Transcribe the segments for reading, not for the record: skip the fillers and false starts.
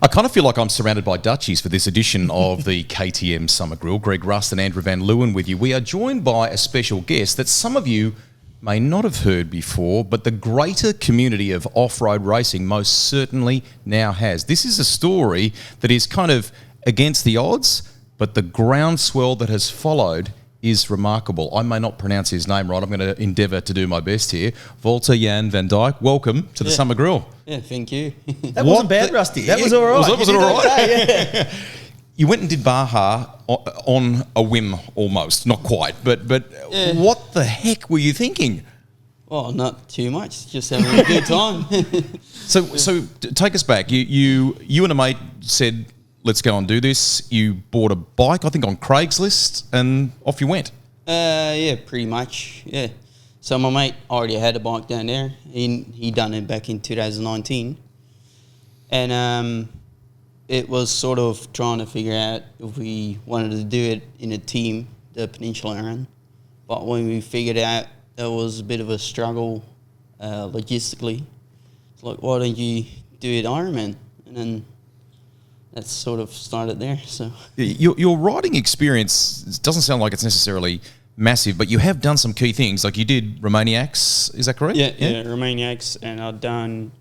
I kind of feel like I'm surrounded by Dutchies for this edition of the KTM Summer Grill. Greg Rust and Andrew Van Leeuwen with you. We are joined by a special guest that some of you may not have heard before, but the greater community of off-road racing most certainly now has. This is a story that is kind of against the odds, but the groundswell that has followed is remarkable. I may not pronounce his name right. I'm going to endeavour to do my best here. Walter Jan van Dijk, welcome to the Summer Grill. Yeah, thank you. That wasn't bad, Rusty. That was all right. Was it all right? Okay, You went and did Baja on a whim almost. Not quite, but what the heck were you thinking? Well, not too much. Just having a good time. So take us back. You and a mate said, let's go and do this. You bought a bike, I think, on Craigslist, and off you went. Yeah, pretty much. Yeah. So my mate already had a bike down there. He done it back in 2019, and it was sort of trying to figure out if we wanted to do it in a team, the Peninsula Run. But when we figured out it was a bit of a struggle logistically, it's like, why don't you do it Ironman? And then that sort of started there. So your riding experience doesn't sound like it's necessarily massive, but you have done some key things. Like you did Romaniacs, is that correct? Yeah, Romaniacs, and I've done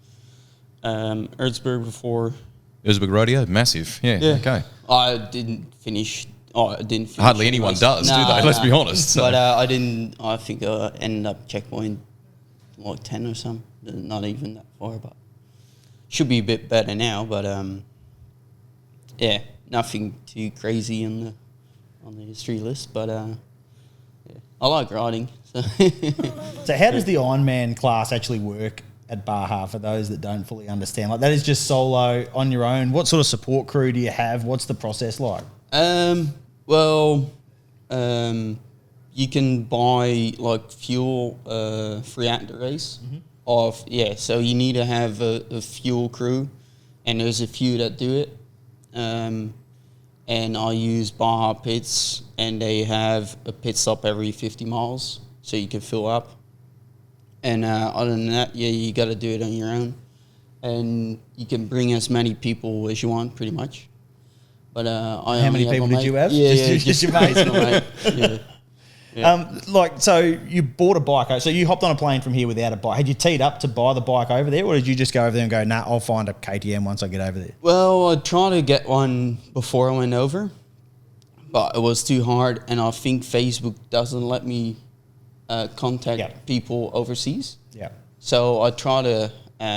Erzberg before. Erzberg Rodeo, massive. Yeah. Okay. I didn't finish. Hardly anyone does, do they? Let's be honest. So. But I didn't. I think I ended up checkpoint like 10 or something. Not even that far, but should be a bit better now. But yeah, nothing too crazy on the history list. But yeah, I like riding. So. So how does the Ironman class actually work at Baja for those that don't fully understand? Like, that is just solo on your own. What sort of support crew do you have? What's the process like? Well, you can buy like fuel throughout the race. Mm-hmm. So you need to have a fuel crew, and there's a few that do it. And I use Baja pits, and they have a pit stop every 50 miles, so you can fill up. And other than that, yeah, you got to do it on your own, and you can bring as many people as you want, pretty much. But how many people did you have? Yeah, just your mate. Yeah. Yeah. So you bought a bike. So you hopped on a plane from here without a bike. Had you teed up to buy the bike over there, or did you just go over there and go, nah, I'll find a KTM once I get over there? Well, I tried to get one before I went over, but it was too hard, and I think Facebook doesn't let me contact people overseas. Yeah. So I tried to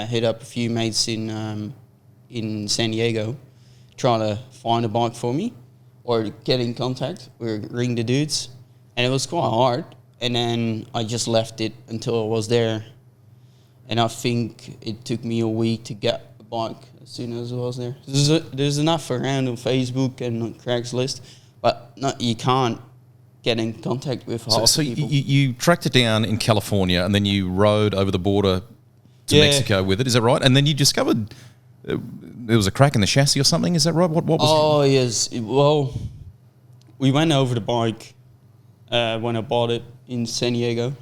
hit up a few mates in San Diego, trying to find a bike for me or get in contact or ring the dudes. And it was quite hard. And then I just left it until I was there. And I think it took me a week to get a bike as soon as I was there. There's enough around on Facebook and on Craigslist, but you can't get in contact with half so people. You tracked it down in California, and then you rode over the border to Mexico with it. Is that right? And then you discovered there was a crack in the chassis or something. Is that right? What was? Oh yes. Well, we went over the bike when I bought it in San Diego.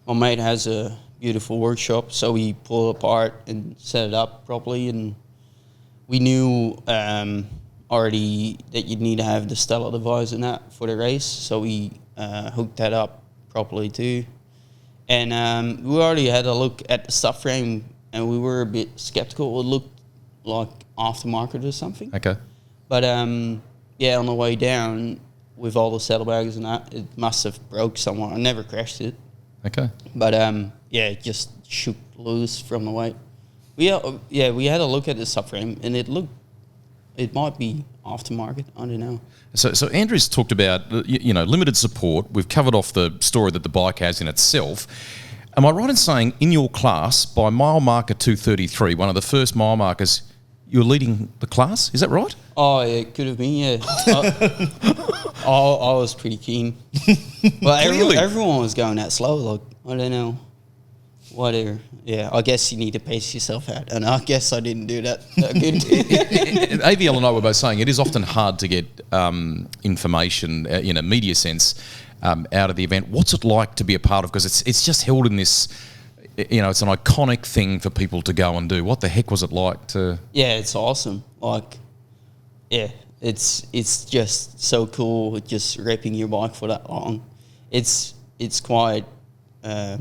My mate has a beautiful workshop, so we pulled it apart and set it up properly. And we knew already that you'd need to have the Stella device and that for the race, so we hooked that up properly too. And we already had a look at the subframe, and we were a bit skeptical. It looked like aftermarket or something. Okay. But on the way down with all the saddlebags and that, it must have broke somewhere. I never crashed it. Okay. But it just shook loose from the weight. We had a look at the subframe, and it might be aftermarket. I don't know. So Andrew's talked about limited support. We've covered off the story that the bike has in itself. Am I right in saying in your class, by mile marker 233, one of the first mile markers, you're leading the class? Is that right? Oh, yeah, it could have been, yeah. I was pretty keen. But everyone was going that slow. Like, I don't know. Whatever. Yeah, I guess you need to pace yourself out. And I guess I didn't do that good. AVL and I were both saying it is often hard to get information in a media sense out of the event. What's it like to be a part of? Because it's just held in this you know, it's an iconic thing for people to go and do. What the heck was it like to? Yeah, it's awesome. Like, yeah, it's just so cool just repping your bike for that long. It's quite a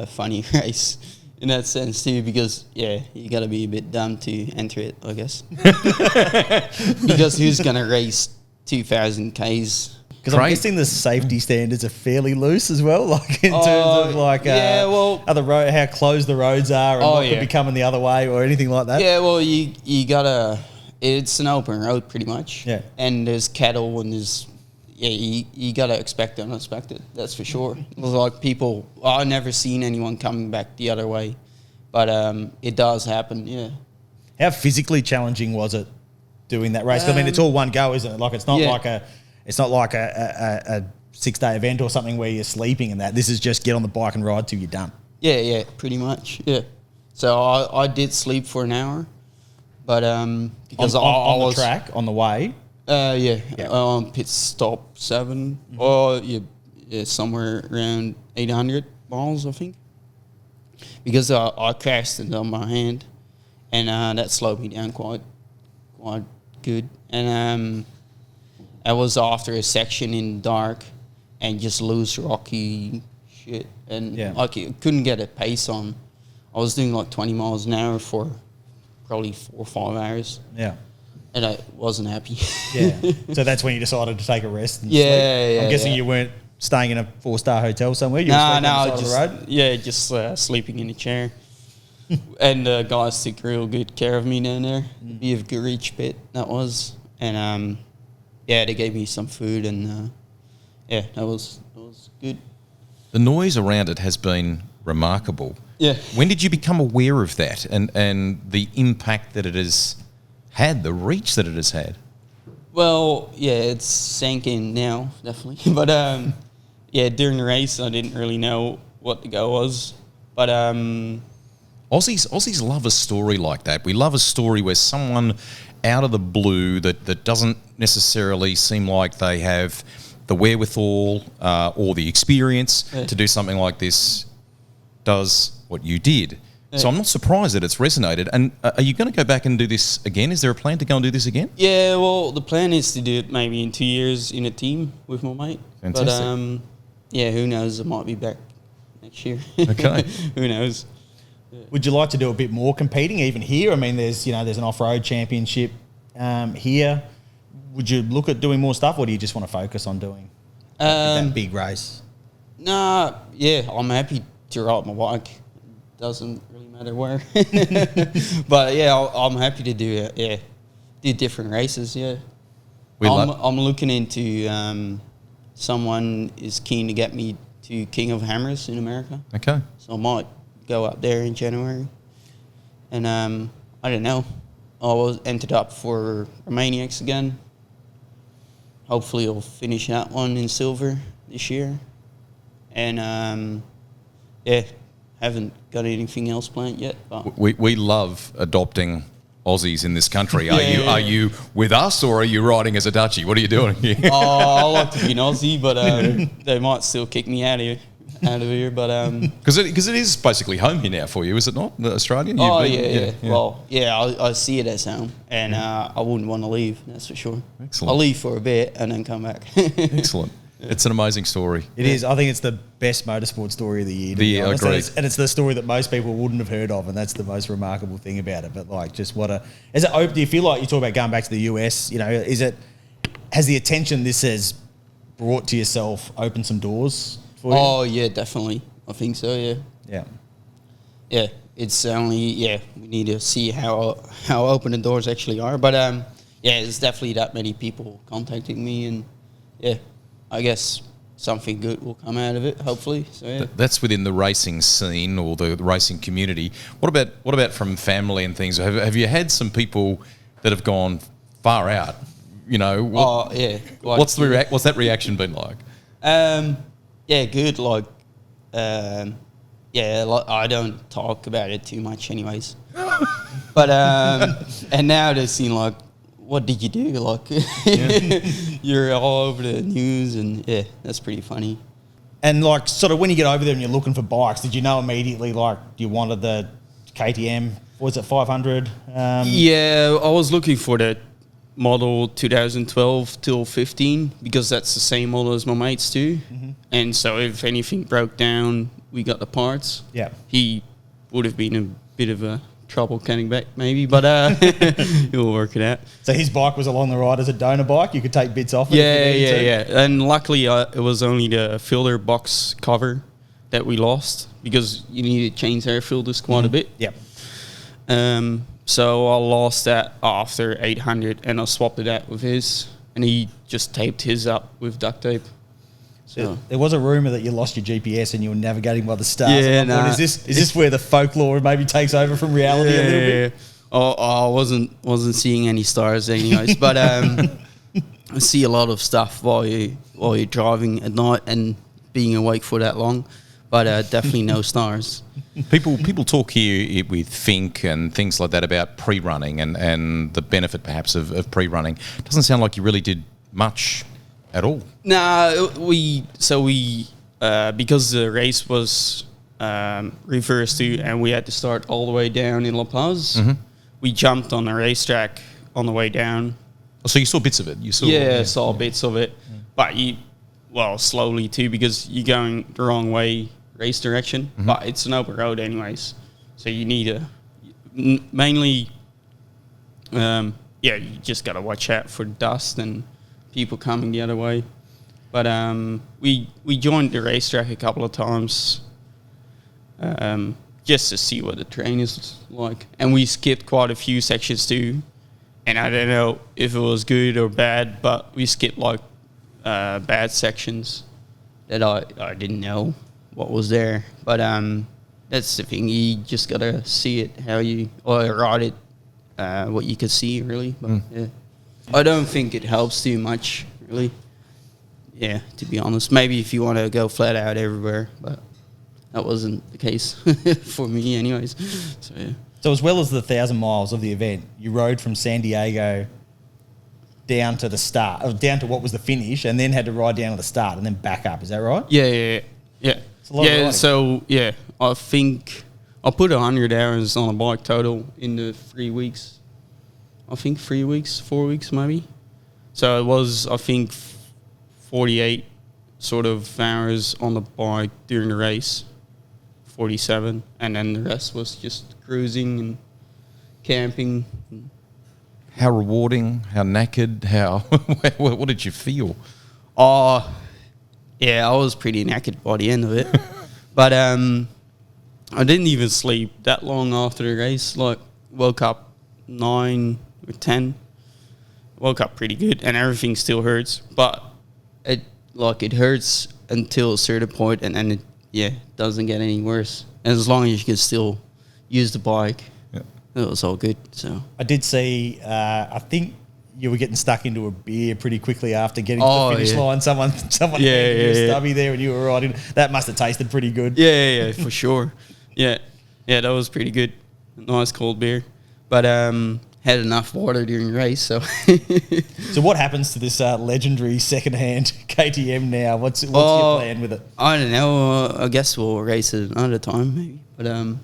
funny race in that sense too, because you got to be a bit dumb to enter it, I guess. Because who's gonna race 2,000 Ks? Because I'm guessing the safety standards are fairly loose as well, like in terms of like how closed the roads are and what could be coming the other way or anything like that. Yeah, well, you gotta. It's an open road pretty much. Yeah, and there's cattle and there's you gotta expect the unexpected. That's for sure. Like people, I've never seen anyone coming back the other way, but it does happen. Yeah. How physically challenging was it doing that race? I mean, it's all one go, isn't it? Like it's not like a 6-day event or something where you're sleeping and that. This is just get on the bike and ride till you're done. Yeah, pretty much. Yeah. So I did sleep for an hour, but because on the track on the way. Pit stop 7 or somewhere around 800 miles, I think. Because I crashed it on my hand, and that slowed me down quite good. And I was after a section in dark and just loose rocky shit, and I couldn't get a pace on. I was doing like 20 miles an hour for probably 4 or 5 hours. Yeah. And I wasn't happy. Yeah. So that's when you decided to take a rest and sleep. I'm guessing you weren't staying in a 4-star hotel somewhere. You were sleeping on the side of the road? Yeah, just sleeping in a chair. And the guys took real good care of me down there. Be a reach pit, that was. And they gave me some food, and that was good. The noise around it has been remarkable. Yeah. When did you become aware of that and the impact that it has had, the reach that it has had? Well, it's sank in now, definitely. But during the race, I didn't really know what the go was. But Aussies love a story like that. We love a story where someone out of the blue that doesn't necessarily seem like they have the wherewithal or the experience to do something like this does what you did. Yeah. So I'm not surprised that it's resonated. And are you going to go back and do this again? Is there a plan to go and do this again? Yeah, well, the plan is to do it maybe in 2 years in a team with my mate. Fantastic. But who knows? I might be back next year. Okay. Who knows? Would you like to do a bit more competing even here? I mean, there's an off-road championship here. Would you look at doing more stuff, or do you just want to focus on doing that big race? Nah, I'm happy to ride my bike. Doesn't really matter where. But I'm happy to do different races. Yeah, I'm looking into someone is keen to get me to King of Hammers in America. Okay, so I might go up there in January, and I don't know. I was entered up for Romaniacs again. Hopefully, I'll finish that one in silver this year, and haven't got anything else planned yet. But we love adopting Aussies in this country. Are you with us, or are you riding as a Dutchie? What are you doing here? I like to be an Aussie, but they might still kick me out of here. But because it is basically home here now for you, is it not? Australia? Well, I see it as home, and I wouldn't want to leave. That's for sure. Excellent. I'll leave for a bit and then come back. Excellent. It's an amazing story. It is. I think it's the best motorsport story of the year. And it's the story that most people wouldn't have heard of, and that's the most remarkable thing about it. But like, just do you feel like you talk about going back to the US? Has the attention this has brought to yourself opened some doors for you? Oh yeah, definitely. I think so. Yeah. It's only we need to see how open the doors actually are. But there's definitely that many people contacting me, and I guess something good will come out of it, hopefully. So that's within the racing scene or the racing community. What about from family and things? Have you had some people that have gone far out? What's that reaction been like? Good. Like, I don't talk about it too much, anyways. But and now they're seeing like, what did you do? Like, you're all over the news, and that's pretty funny. And like, sort of, when you get over there and you're looking for bikes, did you know immediately like you wanted the KTM? Was it 500? Yeah, I was looking for the model 2012 till 15 because that's the same model as my mates too. And so if anything broke down, we got the parts. Yeah. He would have been a bit of a trouble coming back maybe, but he'll work it out. So his bike was along the ride as a donor bike. You could take bits off it. Yeah. And luckily, it was only the filter box cover that we lost because you need to change air filters quite a bit. Yep. So I lost that after 800, and I swapped it out with his, and he just taped his up with duct tape. So there was a rumor that you lost your GPS and you were navigating by the stars. Yeah, nah. Is this where the folklore maybe takes over from reality a little bit? Oh, I wasn't seeing any stars anyways, but I see a lot of stuff while you're driving at night and being awake for that long, but definitely no stars. People talk here with Fink and things like that about pre-running and the benefit perhaps of pre-running. Doesn't sound like you really did much at all. Nah, because the race was reversed to, and we had to start all the way down in La Paz. We jumped on the racetrack on the way down. Oh, so you saw bits of it? Saw bits of it, but slowly too because you're going the wrong way race direction. But it's an open road anyways, so you need to mainly, you just gotta watch out for dust and people coming the other way. But we joined the racetrack a couple of times just to see what the terrain is like. And we skipped quite a few sections too. And I don't know if it was good or bad, but we skipped like bad sections that I didn't know what was there. But that's the thing. You just got to see it or ride it what you could see, really. But, yeah. I don't think it helps too much, really. Yeah, to be honest. Maybe if you want to go flat out everywhere, but that wasn't the case for me anyways. So, yeah. So as well as the 1,000 miles of the event, you rode from San Diego down to the start, or down to what was the finish, and then had to ride down to the start and then back up. Is that right? Yeah. It's a lot of riding. So, I think I put 100 hours on a bike total in the 3 weeks. I think 3 weeks, 4 weeks maybe. So it was, I think, 48 sort of hours on the bike during the race, 47, and then the rest was just cruising and camping. How rewarding, how knackered, what did you feel? I was pretty knackered by the end of it. But I didn't even sleep that long after the race. Like, woke up 9 or 10. Woke up pretty good, and everything still hurts. But it hurts until a certain point, and then it doesn't get any worse. And as long as you can still use the bike, it was all good. So I did see. I think you were getting stuck into a beer pretty quickly after getting to the finish line. Someone handed you a stubby there, and you were riding. That must have tasted pretty good. Yeah, for sure. Yeah, that was pretty good. Nice cold beer, but had enough water during the race. So, so what happens to this legendary second-hand KTM now? What's your plan with it? I don't know. I guess we'll race it another time, maybe. But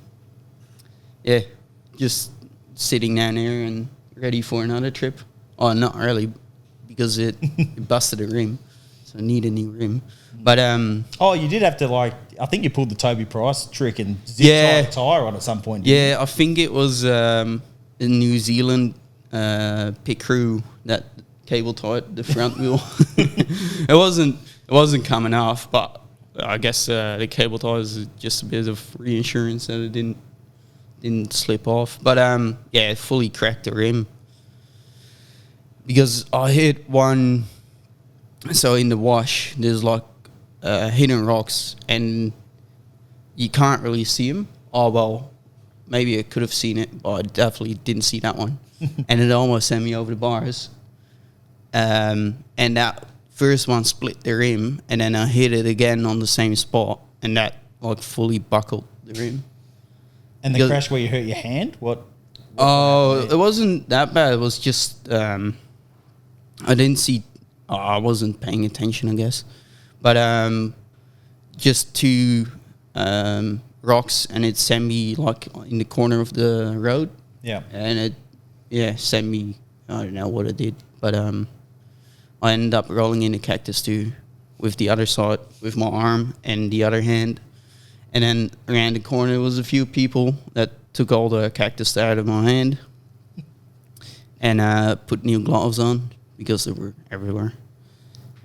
just sitting down there and ready for another trip. Oh, not really, because it busted a rim, so I need a new rim. But you did have to I think you pulled the Toby Price trick and zipped the tyre on at some point. I think it was in New Zealand pit crew that cable tied the front wheel. It wasn't coming off, but I guess the cable tie is just a bit of reinsurance that it didn't slip off. But it fully cracked the rim. Because I hit one, so in the wash, there's hidden rocks, and you can't really see them. Oh, well, maybe I could have seen it, but I definitely didn't see that one. And it almost sent me over the bars. And that first one split the rim, and then I hit it again on the same spot, and that fully buckled the rim. And the crash where you hurt your hand? What it wasn't that bad. It was just... I didn't see... I wasn't paying attention, I guess. But just two rocks, and it sent me like in the corner of the road. Yeah. And it sent me, I don't know what it did, but I ended up rolling in a cactus too with the other side, with my arm and the other hand. And then around the corner was a few people that took all the cactus out of my hand and put new gloves on because they were everywhere.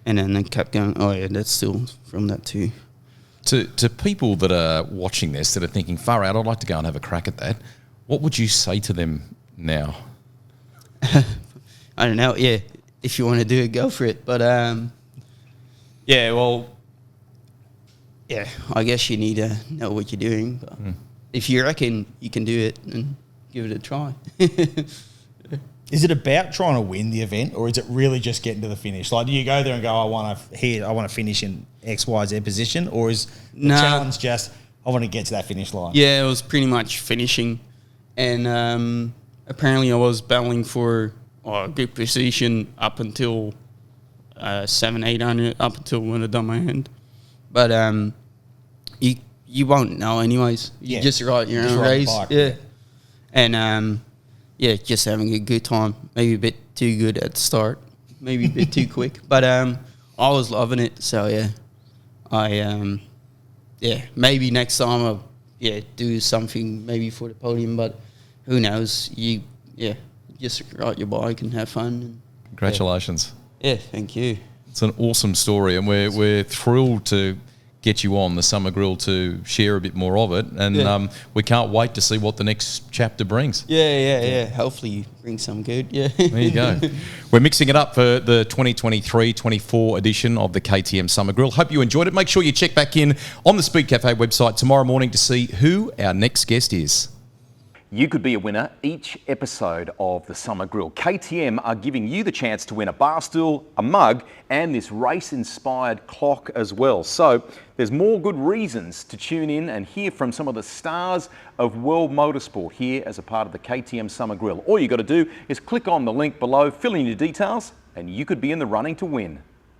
And then they kept going, oh yeah, that's still from that too. To people that are watching this, that are thinking, far out, I'd like to go and have a crack at that, what would you say to them now? I don't know, yeah, if you want to do it, go for it. But yeah, well, yeah, I guess you need to know what you're doing. But if you reckon you can do it, then give it a try. Is it about trying to win the event, or is it really just getting to the finish? Like, do you go there and go, I want to finish in X, Y, Z position, or is the challenge just, I want to get to that finish line? Yeah, it was pretty much finishing, and apparently I was battling for a good position up until 700, 800, up until when I done my hand. But you won't know anyways. You just ride your own race. Yeah. And yeah, just having a good time. Maybe a bit too good at the start. Maybe a bit too quick. But I was loving it. So yeah, maybe next time I'll do something maybe for the podium. But who knows? Just ride your bike and have fun. And, Congratulations. Yeah, thank you. It's an awesome story, and we're thrilled to get you on the Summer Grill to share a bit more of it, and we can't wait to see what the next chapter brings. Yeah. Hopefully bring some good, yeah. There you go. We're mixing it up for the 2023-24 edition of the KTM Summer Grill. Hope you enjoyed it. Make sure you check back in on the Speed Cafe website tomorrow morning to see who our next guest is. You could be a winner each episode of the Summer Grill. KTM are giving you the chance to win a bar stool, a mug, and this race-inspired clock as well. So there's more good reasons to tune in and hear from some of the stars of world motorsport here as a part of the KTM Summer Grill. All you got to do is click on the link below, fill in your details, and you could be in the running to win.